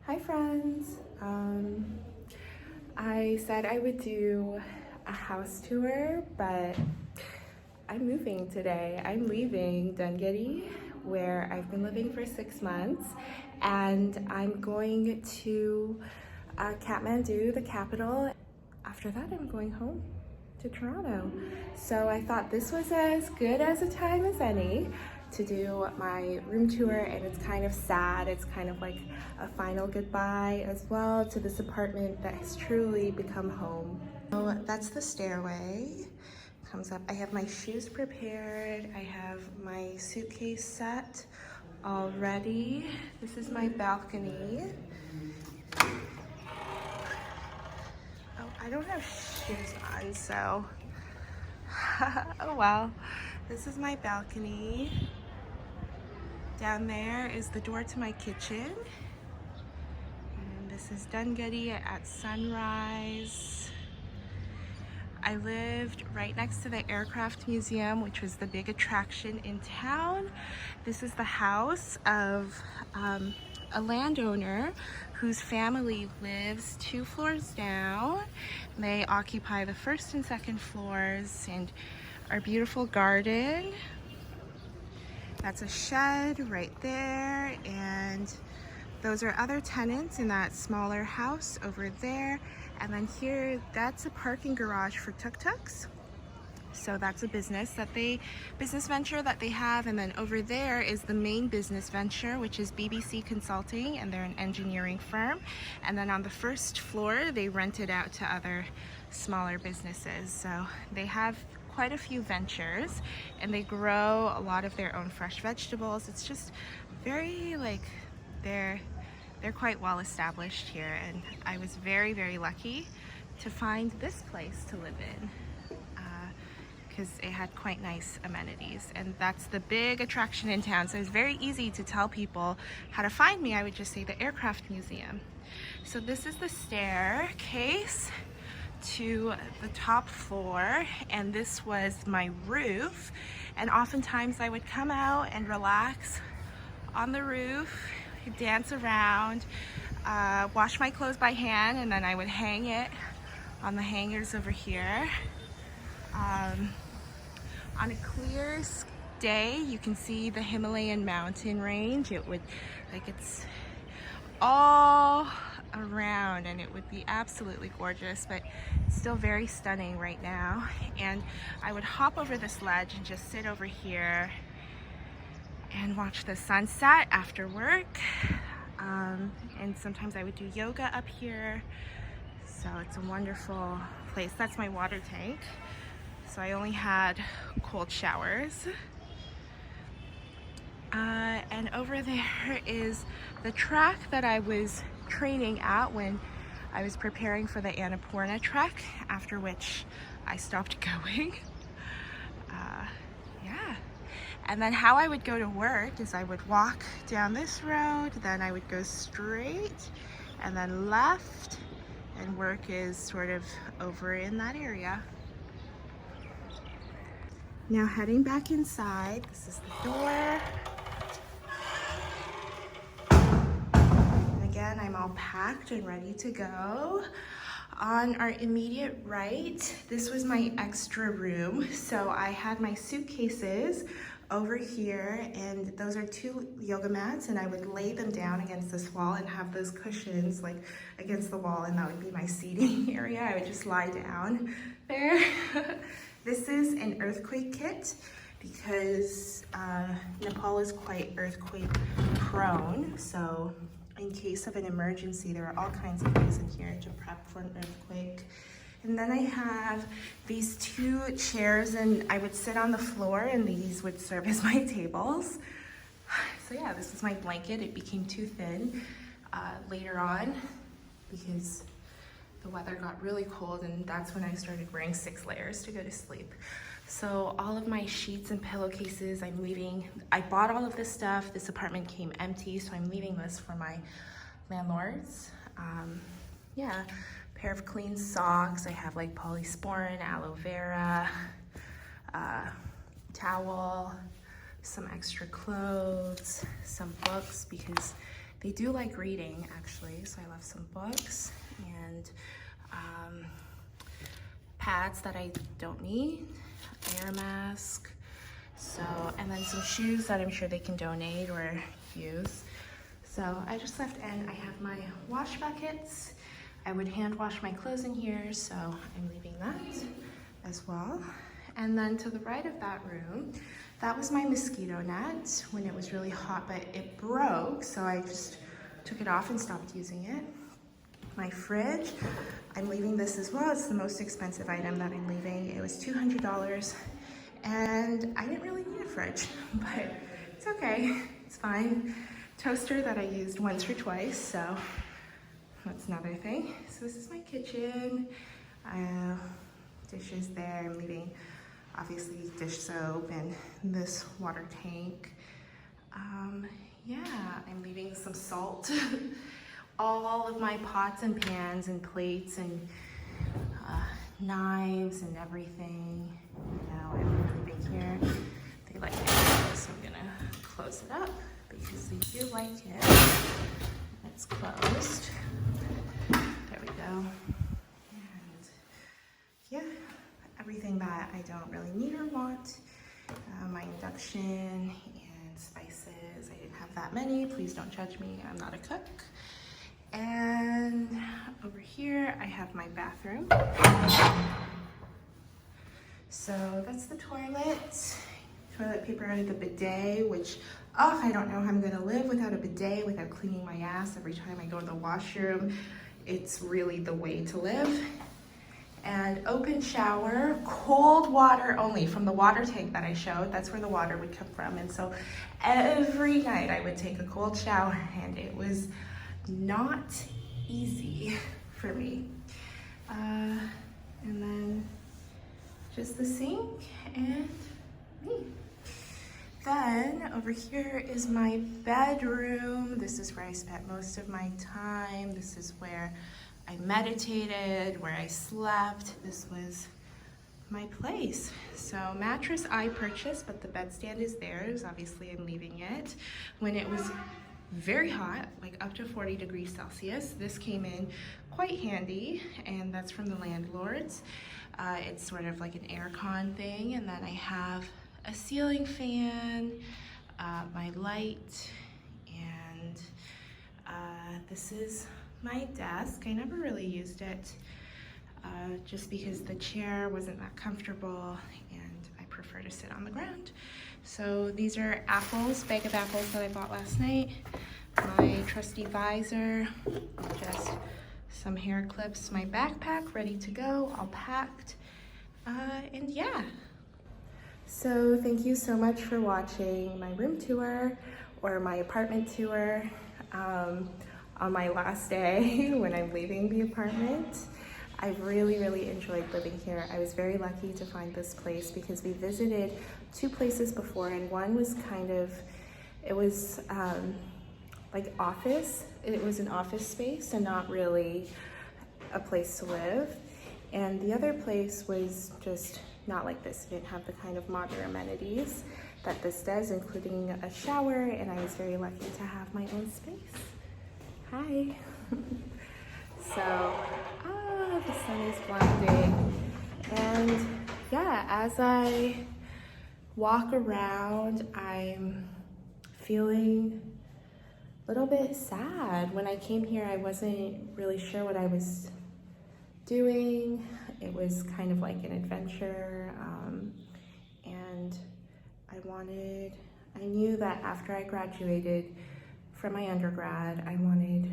Hi friends. I said I would do a house tour, but I'm moving today. I'm leaving Dhangadhi, where I've been living for 6 months, and I'm going to Kathmandu, the capital. After that, I'm going home to Toronto. So I thought this was as good as a time as any to do my room tour, and it's kind of sad. It's kind of like a final goodbye as well to this apartment that has truly become home. So that's the stairway. Comes up. I have my shoes prepared. I have my suitcase set already. This is my balcony. Oh, I don't have shoes on, so oh well. This is my balcony. Down there is the door to my kitchen. And this is Dhangadhi at sunrise. I lived right next to the aircraft museum, which was the big attraction in town. This is the house of a landowner whose family lives 2 floors down. They occupy the first and second floors, and our beautiful garden. That's a shed right there, and those are other tenants in that smaller house over there. And then here, that's a parking garage for tuk-tuks. So that's a business venture that they have. And then over there is the main business venture, which is BBC Consulting, and they're an engineering firm. And then on the first floor, they rent it out to other smaller businesses. So they have quite a few ventures, and they grow a lot of their own fresh vegetables. It's just very they're quite well established here, and I was very, very lucky to find this place to live in because it had quite nice amenities, and that's the big attraction in town. So it's very easy to tell people how to find me. I would just say the aircraft museum. So this is the staircase to the top floor, and this was my roof, and oftentimes I would come out and relax on the roof, dance around, wash my clothes by hand, and then I would hang it on the hangers over here. On a clear day, you can see the Himalayan mountain range. It's all around, and it would be absolutely gorgeous, but still very stunning right now. And I would hop over this ledge and just sit over here and watch the sunset after work. And sometimes I would do yoga up here. So it's a wonderful place. That's my water tank. So I only had cold showers. And over there is the track that I was training at when I was preparing for the Annapurna trek, after which I stopped going. Yeah. And then how I would go to work is I would walk down this road, then I would go straight and then left, and work is sort of over in that area. Now heading back inside, this is the door. And again, I'm all packed and ready to go. On our immediate right, this was my extra room. So I had my suitcases over here, and those are 2 yoga mats, and I would lay them down against this wall and have those cushions like against the wall, and that would be my seating area. I would just lie down there. This is an earthquake kit because Nepal is quite earthquake prone. So in case of an emergency, there are all kinds of things in here to prep for an earthquake. And then I have these 2 chairs, and I would sit on the floor, and these would serve as my tables. So yeah, this is my blanket. It became too thin later on because the weather got really cold, and that's when I started wearing 6 layers to go to sleep. So all of my sheets and pillowcases, I'm leaving. I bought all of this stuff. This apartment came empty, so I'm leaving this for my landlords. Yeah, pair of clean socks. I have like polysporin, aloe vera, towel, some extra clothes, some books because They do like reading, actually, so I left some books and pads that I don't need, air mask, so, and then some shoes that I'm sure they can donate or use. So I just left, and I have my wash buckets. I would hand wash my clothes in here, so I'm leaving that as well. And then to the right of that room, that was my mosquito net when it was really hot, but it broke, so I just took it off and stopped using it. My fridge, I'm leaving this as well. It's the most expensive item that I'm leaving. It was $200, and I didn't really need a fridge, but it's okay, it's fine. Toaster that I used once or twice, so that's another thing. So this is my kitchen. Dishes there. I'm leaving obviously dish soap and this water tank. Yeah, I'm leaving some salt. All of my pots and pans and plates and knives and everything. Now I'm leaving here. They like it, so I'm gonna close it up because they do like it. It's closed. There we go. And yeah, everything that I don't really need or want. My induction and spices. I didn't have that many. Please don't judge me. I'm not a cook. And over here, I have my bathroom. So that's the toilet. Toilet paper out of the bidet, which, oh, I don't know how I'm gonna live without a bidet, without cleaning my ass every time I go to the washroom. It's really the way to live. And open shower, cold water only from the water tank that I showed. That's where the water would come from. And so every night I would take a cold shower, and it was not easy for me. And then just the sink and me. Then over here is my bedroom. This is where I spent most of my time. This is where I meditated, where I slept. This was my place. So mattress I purchased, but the bedstand is theirs. Obviously I'm leaving it. When it was very hot, like up to 40 degrees Celsius, this came in quite handy, and that's from the landlords. It's sort of like an air con thing, and then I have a ceiling fan, my light, and this is my desk. I never really used it just because the chair wasn't that comfortable and I prefer to sit on the ground. So these are apples, bag of apples that I bought last night. My trusty visor, just some hair clips, my backpack ready to go, all packed, and yeah. So thank you so much for watching my room tour or my apartment tour. On my last day when I'm leaving the apartment. I've really enjoyed living here. I was very lucky to find this place because we visited two places before, and one was kind of, it was like office. It was an office space and not really a place to live. And the other place was just not like this. It didn't have the kind of modern amenities that this does, including a shower, and I was very lucky to have my own space. Hi. So, the sun is blinding. And yeah, as I walk around, I'm feeling a little bit sad. When I came here, I wasn't really sure what I was doing. It was kind of like an adventure. And I knew that after I graduated from my undergrad, I wanted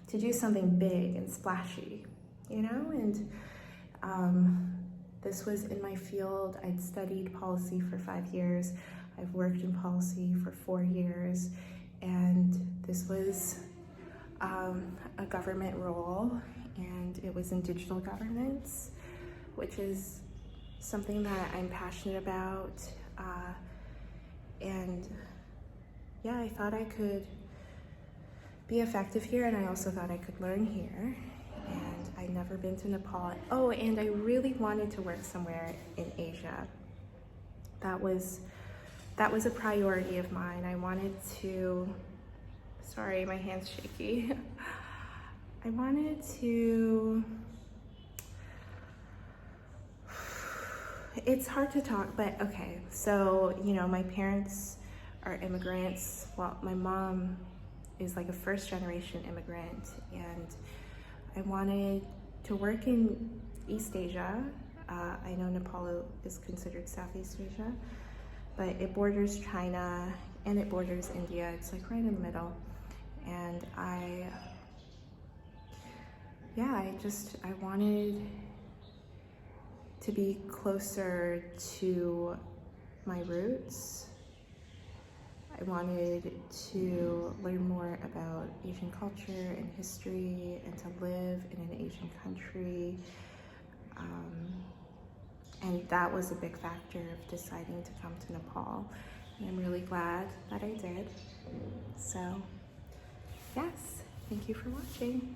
to do something big and splashy, you know? And this was in my field. I'd studied policy for 5 years. I've worked in policy for 4 years. And this was a government role, and it was in digital governance, which is something that I'm passionate about. And yeah, I thought I could be effective here, and I also thought I could learn here. And I'd never been to Nepal. Oh, and I really wanted to work somewhere in Asia. That was a priority of mine. I wanted to Sorry, my hand's shaky. I wanted to, it's hard to talk, but okay. So, you know, my parents are immigrants. Well, my mom is like a first generation immigrant, and I wanted to work in East Asia. I know Nepal is considered Southeast Asia, but it borders China and it borders India. It's like right in the middle. And I wanted to be closer to my roots. I wanted to learn more about Asian culture and history and to live in an Asian country. And that was a big factor of deciding to come to Nepal. And I'm really glad that I did. So, yes, thank you for watching.